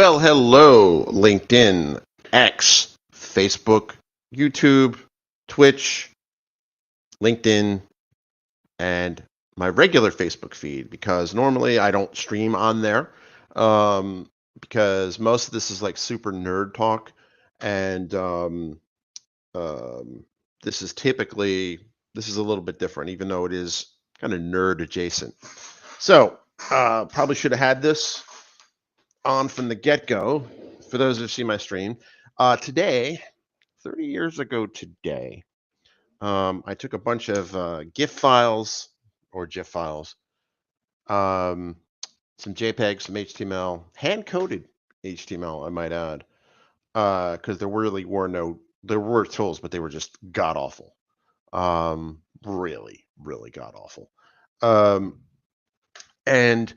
Well, hello, LinkedIn, X, Facebook, YouTube, Twitch, LinkedIn, and my regular Facebook feed, because normally I don't stream on there, because most of this is like super nerd talk, and um, this is a little bit different, even though it is kind of nerd adjacent. So probably should have had this on from the get-go. For those who've seen my stream, today, 30 years ago today, I took a bunch of GIF files or GIF files, um, some JPEGs, some HTML, hand-coded HTML, I might add, because there were tools, but they were just god awful, really, really god awful, and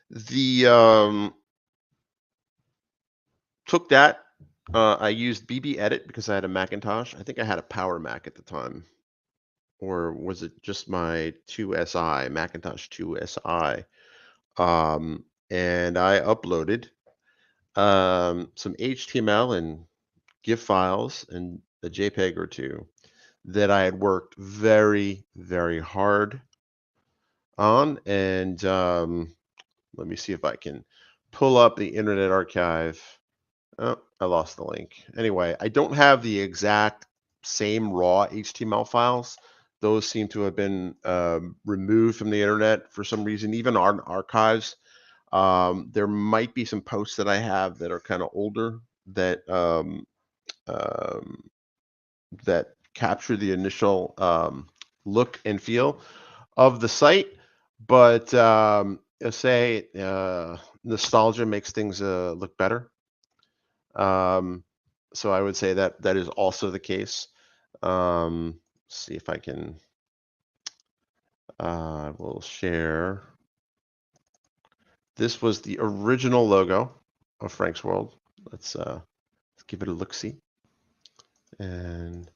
the took that. I used BB Edit because I had a Macintosh. I think I had a Power Mac at the time, or was it just my 2SI, Macintosh 2SI? And I uploaded some HTML and GIF files and a JPEG or two that I had worked very, very hard on. And let me see if I can pull up the Internet Archive. Oh, I lost the link. Anyway, I don't have the exact same raw HTML files. Those seem to have been removed from the internet for some reason, even on archives. There might be some posts that I have that are kind of older um, that capture the initial look and feel of the site, but say nostalgia makes things look better. So I would say that that is also the case. See if I can. I will share. This was the original logo of Frank's World. Let's give it a look-see. And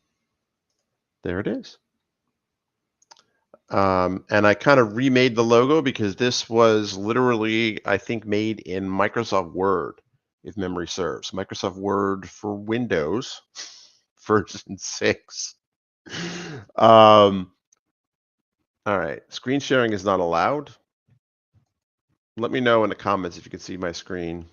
there it is. And I kind of remade the logo because this was literally, I think, made in Microsoft Word, if memory serves. Microsoft Word for Windows, version 6. All right, screen sharing is not allowed. Let me know in the comments if you can see my screen.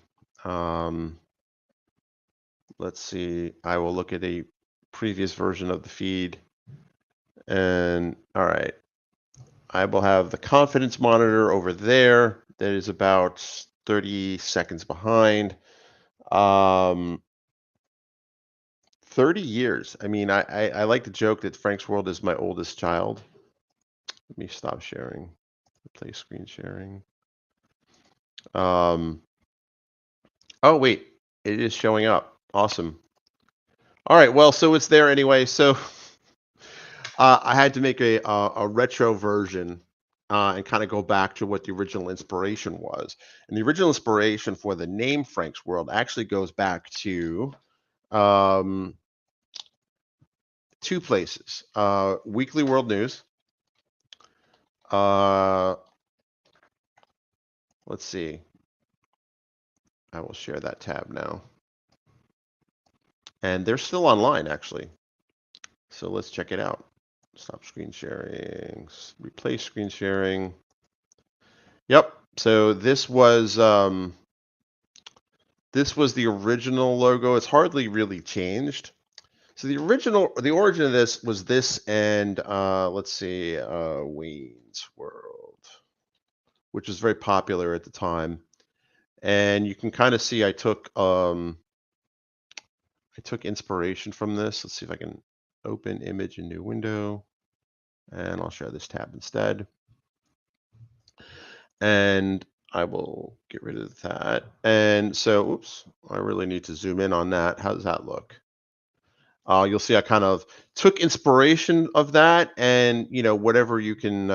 Let's see, I will look at a previous version of the feed. And all right, I will have the confidence monitor over there. That is about 30 seconds behind. 30 years. I mean, I like to joke that Frank's World is my oldest child. Let me stop sharing. Replace screen sharing. Oh, wait, it is showing up. Awesome. All right, well, so it's there anyway. So I had to make a retro version and kind of go back to what the original inspiration was. And the original inspiration for the name Frank's World actually goes back to two places. Weekly World News. Let's see. I will share that tab now. And they're still online, actually. So let's check it out. Stop screen sharing, replace screen sharing. Yep. So this was the original logo. It's hardly really changed. So the origin of this was this, and let's see, Wayne's World, which was very popular at the time. And you can kind of see I took inspiration from this. Let's see if I can open image in new window, and I'll share this tab instead. And I will get rid of that. And so, oops, I really need to zoom in on that. How does that look? You'll see I kind of took inspiration of that, and whatever you can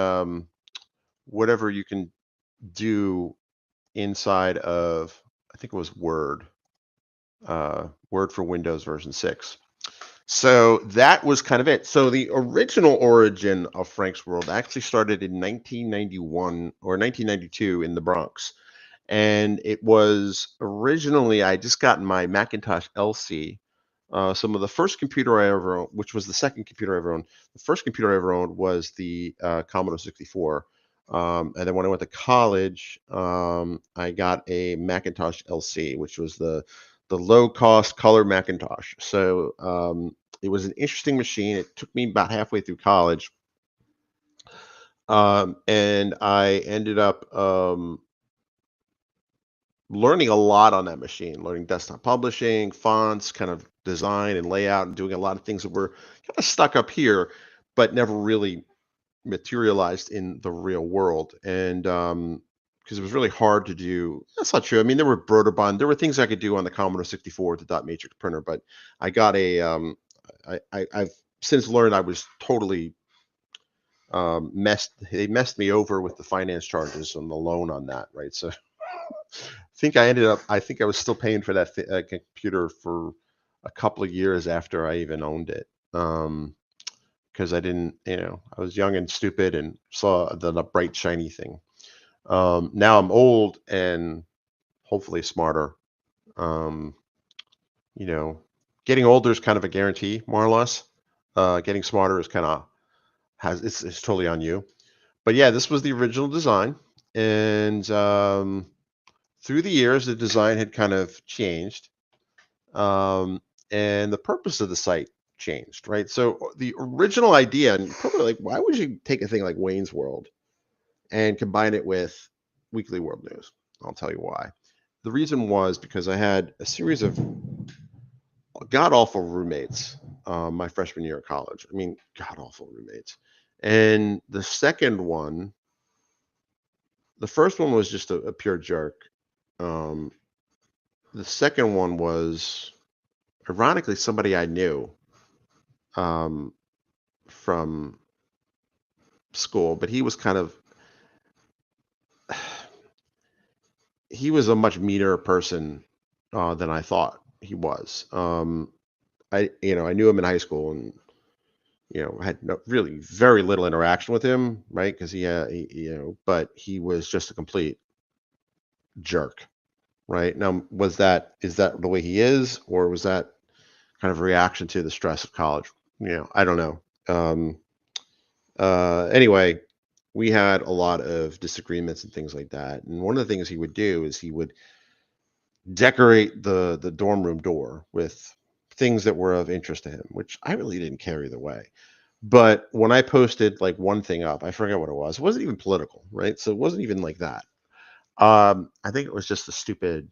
do inside of, I think it was Word for Windows version 6. So that was kind of it. So the original origin of Frank's World actually started in 1991 or 1992 in the Bronx. And it was originally, I just gotten my Macintosh LC. Some of the first computer I ever owned, which was the second computer I ever owned, the first computer I ever owned was the Commodore 64. And then when I went to college, I got a Macintosh LC, which was the low cost color Macintosh. So it was an interesting machine. It took me about halfway through college, and I ended up learning a lot on that machine, learning desktop publishing, fonts, kind of design and layout, and doing a lot of things that were kind of stuck up here, but never really materialized in the real world. And because it was really hard to do. That's not true. I mean, there were Broderbund, there were things I could do on the Commodore 64 with the dot matrix printer, but I got a I've since learned I was totally they messed me over with the finance charges on the loan on that, right? So I think I was still paying for that computer for a couple of years after I even owned it. Because I didn't, I was young and stupid and saw the bright, shiny thing. Now I'm old and hopefully smarter. Um, you know, Getting older is kind of a guarantee, more or less. Getting smarter is kind of it's totally on you. But yeah, this was the original design, and through the years, the design had kind of changed, um, and the purpose of the site changed, right? So the original idea, and probably like, why would you take a thing like Wayne's World and combine it with Weekly World News? I'll tell you why. The reason was because I had a series of god awful roommates my freshman year of college. I mean, god awful roommates. And the first one was just a pure jerk. Um, the second one was ironically somebody I knew um, from school, but he was kind of he was a much meaner person than I thought he was. I knew him in high school and had really very little interaction with him, right? Because but he was just a complete jerk, right? Now, is that the way he is, or was that kind of a reaction to the stress of college? I don't know. Anyway, we had a lot of disagreements and things like that. And one of the things he would do is he would decorate the dorm room door with things that were of interest to him, which I really didn't care either way. But when I posted like one thing up, I forget what it was. It wasn't even political, right? So it wasn't even like that. I think it was just a stupid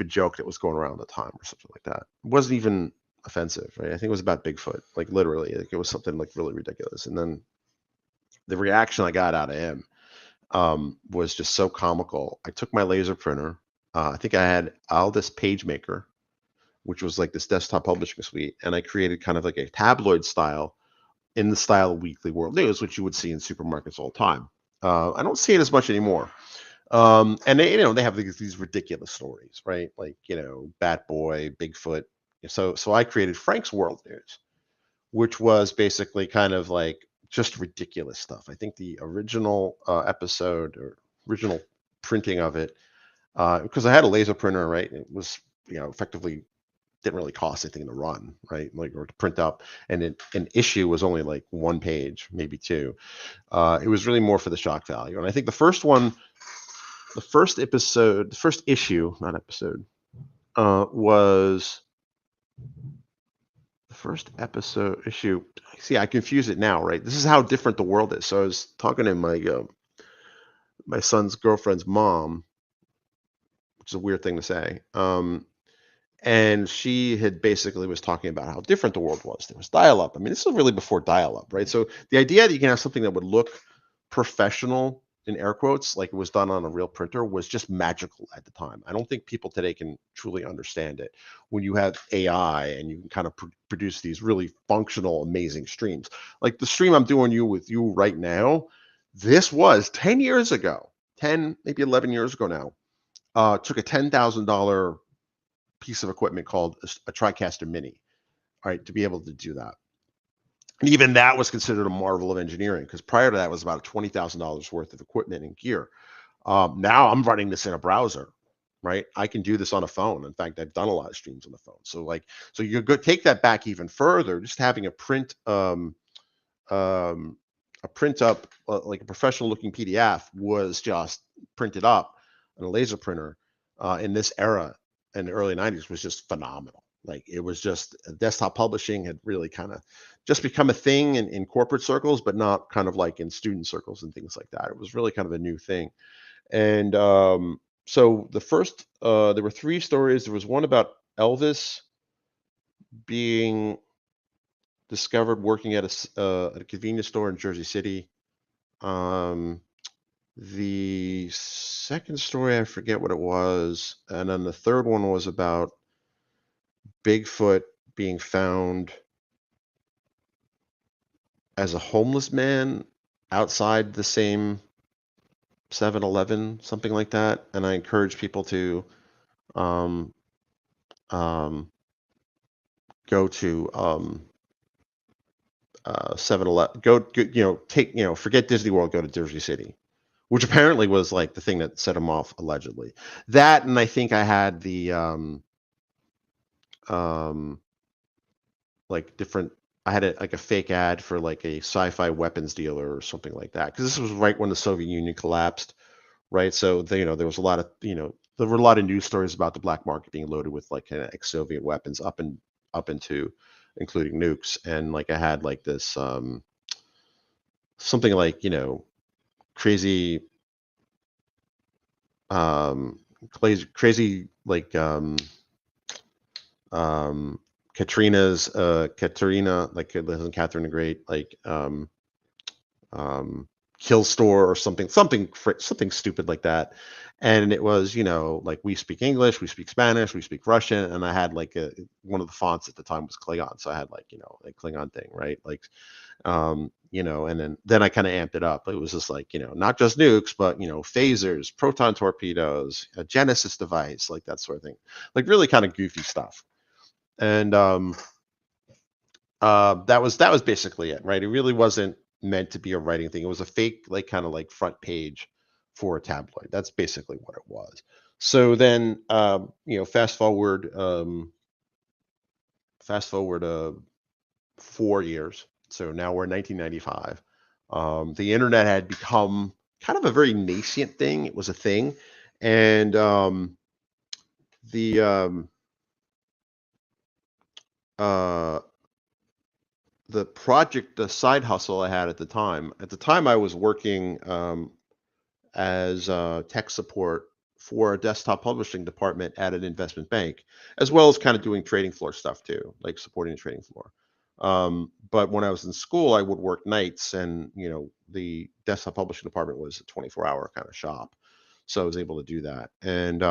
joke that was going around at the time or something like that. It wasn't even offensive, right? I think it was about Bigfoot, like literally, like it was something like really ridiculous. And then the reaction I got out of him was just so comical. I took my laser printer. I think I had Aldus PageMaker, which was like this desktop publishing suite, and I created kind of like a tabloid style in the style of Weekly World News, which you would see in supermarkets all the time. I don't see it as much anymore. And they have these ridiculous stories, right? Like Bat Boy, Bigfoot. So I created Frank's World News, which was basically kind of like just ridiculous stuff. I think the original episode or original printing of it, because I had a laser printer, right? It was effectively didn't really cost anything to run, right? Like or to print up, and an issue was only like one page, maybe two. It was really more for the shock value, and I think the first issue, not episode, was the first episode issue. See, I confuse it now, right? This is how different the world is. So I was talking to my son's girlfriend's mom, which is a weird thing to say. And she had basically was talking about how different the world was. There was dial-up. I mean, this was really before dial-up, right? So the idea that you can have something that would look professional in air quotes, like it was done on a real printer, was just magical at the time. I don't think people today can truly understand it. When you have AI and you can kind of produce these really functional, amazing streams, like the stream I'm doing with you right now, this was 10 years ago, 10, maybe 11 years ago now. Took a $10,000 piece of equipment called a TriCaster Mini, all right, to be able to do that. And even that was considered a marvel of engineering because prior to that was about $20,000 worth of equipment and gear. Now I'm running this in a browser, right? I can do this on a phone. In fact, I've done a lot of streams on the phone. So like, so you go take that back even further. Just having um, a print up like a professional looking PDF was just printed up on a laser printer in this era in the early 90s was just phenomenal. Like it was just desktop publishing had really kind of just become a thing in corporate circles, but not kind of like in student circles and things like that. It was really kind of a new thing. And so the first, there were three stories. There was one about Elvis being discovered working at a convenience store in Jersey City. Um, the second story, I forget what it was. And then the third one was about Bigfoot being found as a homeless man outside the same 7-Eleven, something like that. And I encourage people to um, um, go to 7-Eleven, take, forget Disney World, go to Jersey City, which apparently was like the thing that set him off allegedly. That, and I think I had the um, like different. I had like a fake ad for like a sci-fi weapons dealer or something like that because this was right when the Soviet Union collapsed, right? So there was a lot of there were a lot of news stories about the black market being loaded with like ex-Soviet weapons up into including nukes, and like I had like this something like crazy crazy like um Katerina, like Catherine the Great, like um kill store or something stupid like that. And it was like we speak English, we speak Spanish, we speak Russian, and I had like one of the fonts at the time was Klingon, so I had like a Klingon thing, right? Like and then I kind of amped it up. It was just like not just nukes, but phasers, proton torpedoes, a Genesis device, like that sort of thing, like really kind of goofy stuff. And that was basically it, right? It really wasn't meant to be a writing thing. It was a fake, like kind of like front page for a tabloid. That's basically what it was. So then, fast forward 4 years. So now we're in 1995. The internet had become kind of a very nascent thing. It was a thing, and the uh, the project, the side hustle I had at the time. At the time, I was working as tech support for a desktop publishing department at an investment bank, as well as kind of doing trading floor stuff too, like supporting the trading floor. But when I was in school, I would work nights, and the desktop publishing department was a 24-hour kind of shop, so I was able to do that. And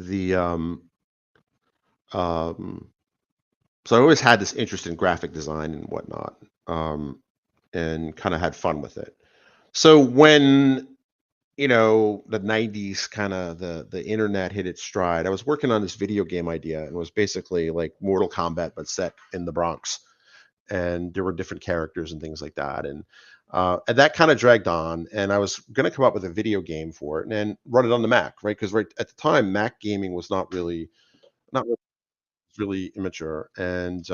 the um, so I always had this interest in graphic design and whatnot, and kind of had fun with it. So when the 90s, kind of the internet hit its stride, I was working on this video game idea, and it was basically like Mortal Kombat but set in the Bronx, and there were different characters and things like that. And that kind of dragged on, and I was going to come up with a video game for it and then run it on the Mac, right? Because right at the time, Mac gaming was not really immature. And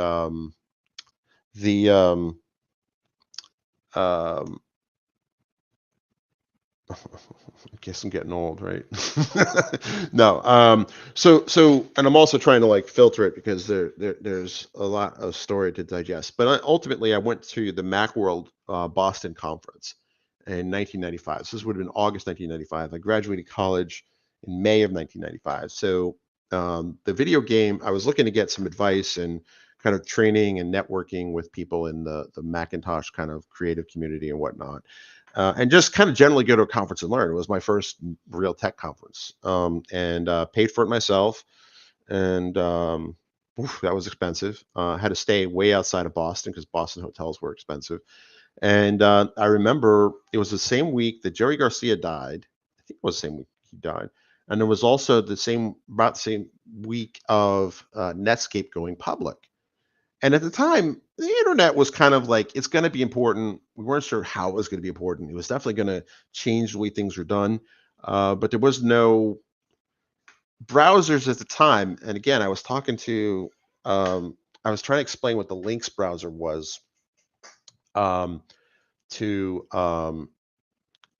the um, I guess I'm getting old, right? No. And I'm also trying to like filter it because there's a lot of story to digest. But ultimately, I went to the MacWorld Boston conference in 1995. So this would have been August 1995. I graduated college in May of 1995. So the video game, I was looking to get some advice and kind of training and networking with people in the Macintosh kind of creative community and whatnot, and just kind of generally go to a conference and learn. It was my first real tech conference, and paid for it myself. And that was expensive. Had to stay way outside of Boston because Boston hotels were expensive. And I remember it was the same week that Jerry Garcia died. I think it was the same week he died. And it was also about the same week of Netscape going public. And at the time, the internet was kind of like, it's going to be important. We weren't sure how it was going to be important. It was definitely going to change the way things were done. But there was no browsers at the time. And again, I was trying to explain what the Lynx browser was um, to, let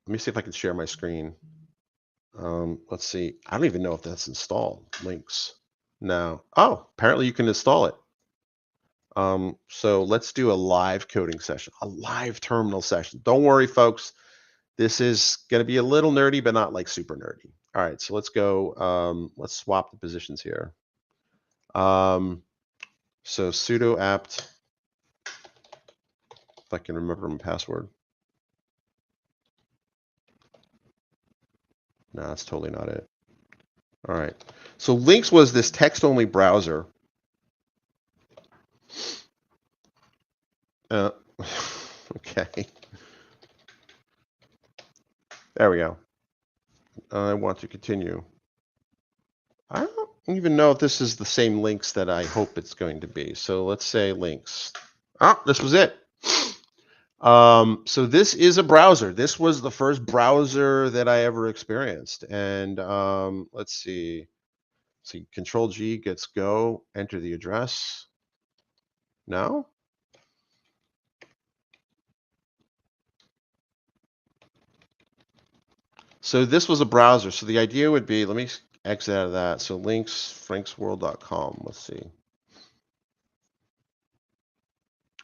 me see if I can share my screen. Let's see. I don't even know if that's installed. Lynx. No. Oh, apparently you can install it. So let's do a live coding session, a live terminal session. Don't worry, folks. This is going to be a little nerdy, but not like super nerdy. All right, so let's go. Let's swap the positions here. So sudo apt, if I can remember my password. No, that's totally not it. All right. So Lynx was this text-only browser. Okay. There we go. I want to continue. I don't even know if this is the same Lynx that I hope it's going to be. So let's say Lynx. Oh, this was it. So this is a browser. This was the first browser that I ever experienced. And let's see. See, Control G gets go, enter the address. No? So this was a browser. So the idea would be, let me exit out of that. So links, franksworld.com. Let's see.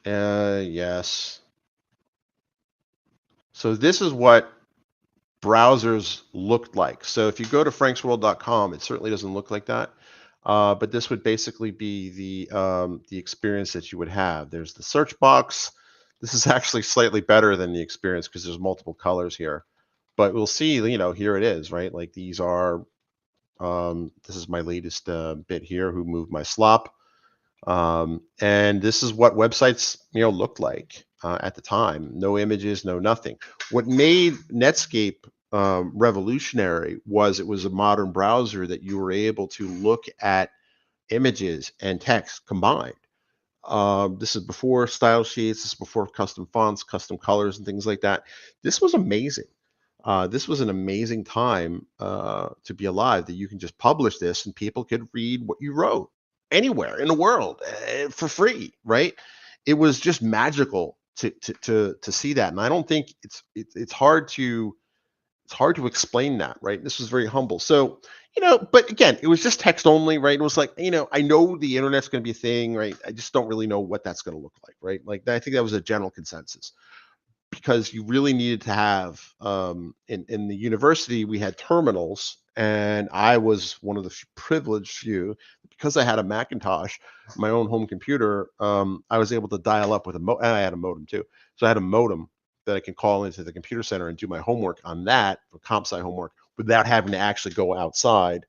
Yes. So this is what browsers looked like. So if you go to franksworld.com, it certainly doesn't look like that. But this would basically be the experience that you would have. There's the search box. This is actually slightly better than the experience because there's multiple colors here. But we'll see, here it is, right? Like these are, this is my latest bit here, who moved my slop. And this is what websites, looked like at the time. No images, no nothing. What made Netscape revolutionary was it was a modern browser that you were able to look at images and text combined. This is before style sheets. This is before custom fonts, custom colors, and things like that. This was amazing. This was an amazing time to be alive, that you can just publish this and people could read what you wrote anywhere in the world for free, right? It was just magical to see that, and I don't think it's hard to explain that, right? This was very humble. So, but again, it was just text only, right? It was like, I know the internet's going to be a thing, right? I just don't really know what that's going to look like, right? Like, I think that was a general consensus, because you really needed to have, in the university, we had terminals, and I was one of the privileged few, because I had a Macintosh, my own home computer. I was able to dial up with and I had a modem too. So I had a modem that I can call into the computer center and do my homework on that, for comp sci homework, without having to actually go outside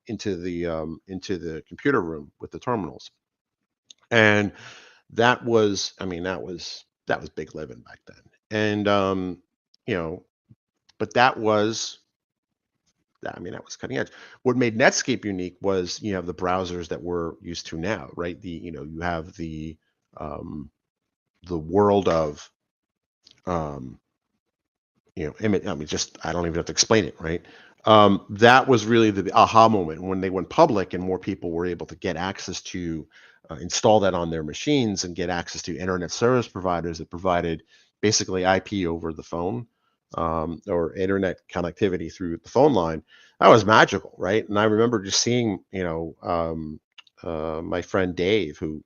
into the computer room with the terminals. And that was, I mean, that was big living back then. And you know, but that was cutting edge. What made Netscape unique was, you have the browsers that we're used to now, right? You have the world of, um, image. I mean, just, I don't even have to explain it, right? That was really the aha moment when they went public and more people were able to get access to install that on their machines and get access to internet service providers that provided basically IP over the phone, or internet connectivity through the phone line. That was magical, right? And I remember just seeing, my friend Dave, who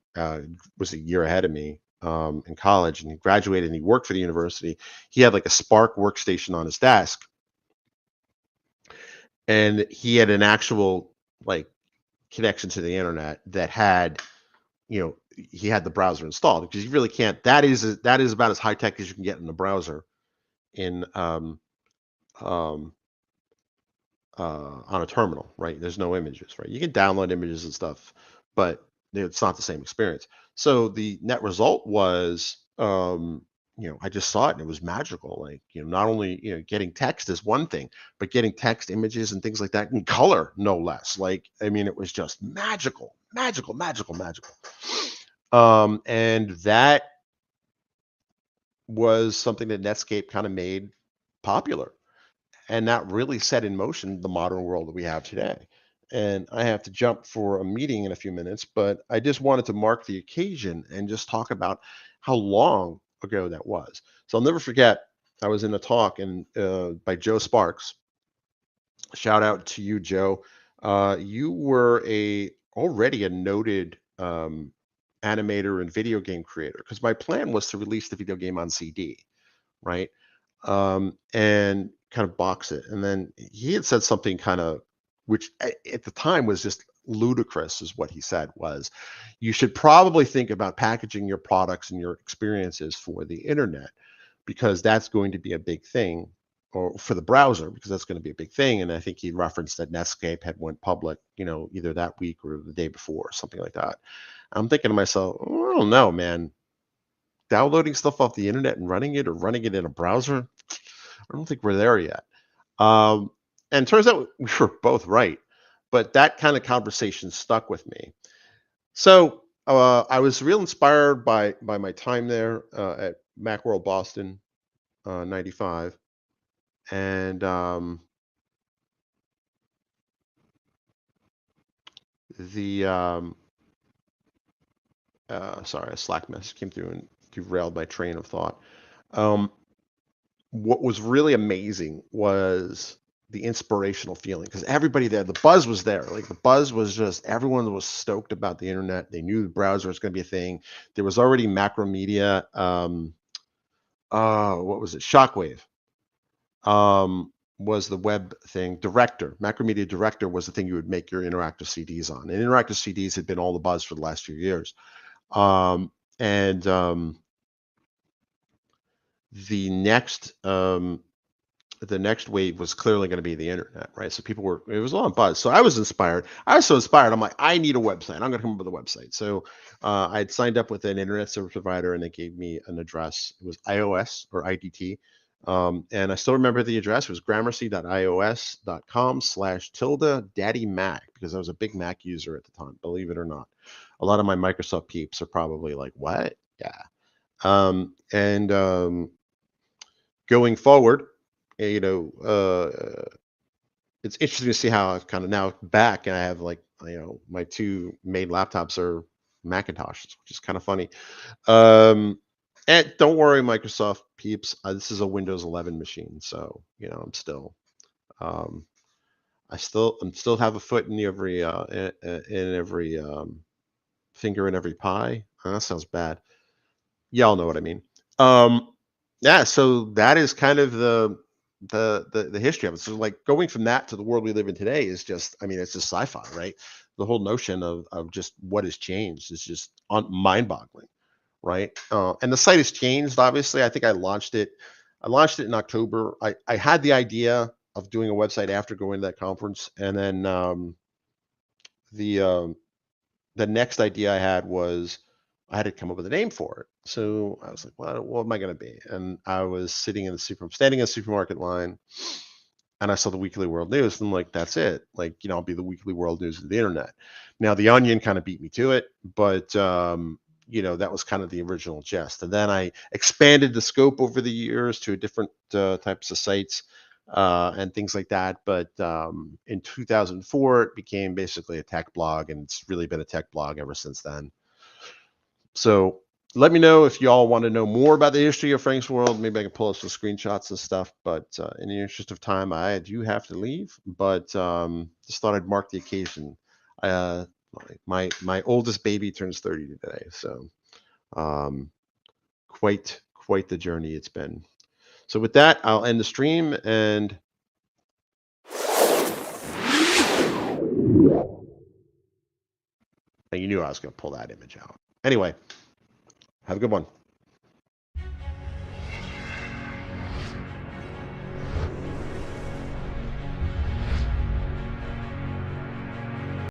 was a year ahead of me in college, and he graduated and he worked for the university. He had like a Spark workstation on his desk, and he had an actual, like, connection to the internet that had, he had the browser installed, because you really can't. That is about as high tech as you can get in a browser in um, on a terminal, right? There's no images, right? You can download images and stuff, but it's not the same experience. So the net result was, I just saw it and it was magical. Like, not only, getting text is one thing, but getting text, images, and things like that in color, no less. Like, I mean, it was just magical, magical, magical, magical. And that was something that Netscape kind of made popular. And that really set in motion the modern world that we have today. And I have to jump for a meeting in a few minutes, but I just wanted to mark the occasion and just talk about how long ago that was. So I'll never forget, I was in a talk and by Joe Sparks. Shout out to you, Joe. You were a already a noted animator and video game creator because my plan was to release the video game on CD, right? And kind of box it. And then he had said something kind of, which at the time was just ludicrous, is what he said was, you should probably think about packaging your products and your experiences for the internet because that's going to be a big thing, or for the browser because that's going to be a big thing. And I think he referenced that Netscape had went public, either that week or the day before, or something like that. I'm thinking to myself, "Oh, I don't know, man. Downloading stuff off the internet and running it, or running it in a browser, I don't think we're there yet." Um, and it turns out we were both right, but that kind of conversation stuck with me. So I was real inspired by my time there at Macworld Boston '95, and the sorry, a Slack message came through and derailed my train of thought. Um, what was really amazing was the inspirational feeling because everybody there, the buzz was there. Like the buzz was just everyone was stoked about the internet. They knew the browser was going to be a thing. There was already Macromedia. What was it? Shockwave was the web thing. Director, Macromedia Director was the thing you would make your interactive CDs on. And interactive CDs had been all the buzz for the last few years. And the next wave was clearly going to be the internet, right? So it was a lot of buzz. So I was inspired. I was so inspired. I'm like, I need a website. I'm going to come up with a website. So I had signed up with an internet service provider and they gave me an address. It was iOS or IDT. And I still remember the address. It was gramercy.ios.com/tilde daddy Mac, because I was a big Mac user at the time, believe it or not. A lot of my Microsoft peeps are probably like, what? Yeah. And going forward, it's interesting to see how I've kind of now back and I have like, my two main laptops are Macintoshes, which is kind of funny. And don't worry, Microsoft peeps, this is a Windows 11 machine, so I'm still, um, I'm still have a foot in every in every finger in every pie. That sounds bad. Y'all know what I mean. Um, yeah, so that is kind of the history of it. So like going from that to the world we live in today is just, I mean, it's just sci-fi, right? The whole notion of just what has changed is just mind-boggling, right? And the site has changed. Obviously, I think I launched it. I launched it in October. I had the idea of doing a website after going to that conference, and then the um, the next idea I had was I had to come up with a name for it. So I was like, well, what am I going to be? And I was standing in the supermarket line, and I saw the Weekly World News, and I'm like, that's it. Like, I'll be the Weekly World News of the internet. Now, the Onion kind of beat me to it, but that was kind of the original gist. And then I expanded the scope over the years to different types of sites and things like that. But in 2004, it became basically a tech blog, and it's really been a tech blog ever since then. So let me know if y'all want to know more about the history of Frank's World. Maybe I can pull up some screenshots and stuff. But in the interest of time, I do have to leave. But just thought I'd mark the occasion. Uh, my oldest baby turns 30 today, so um, quite the journey it's been. So with that, I'll end the stream, and you knew I was going to pull that image out. Anyway, have a good one.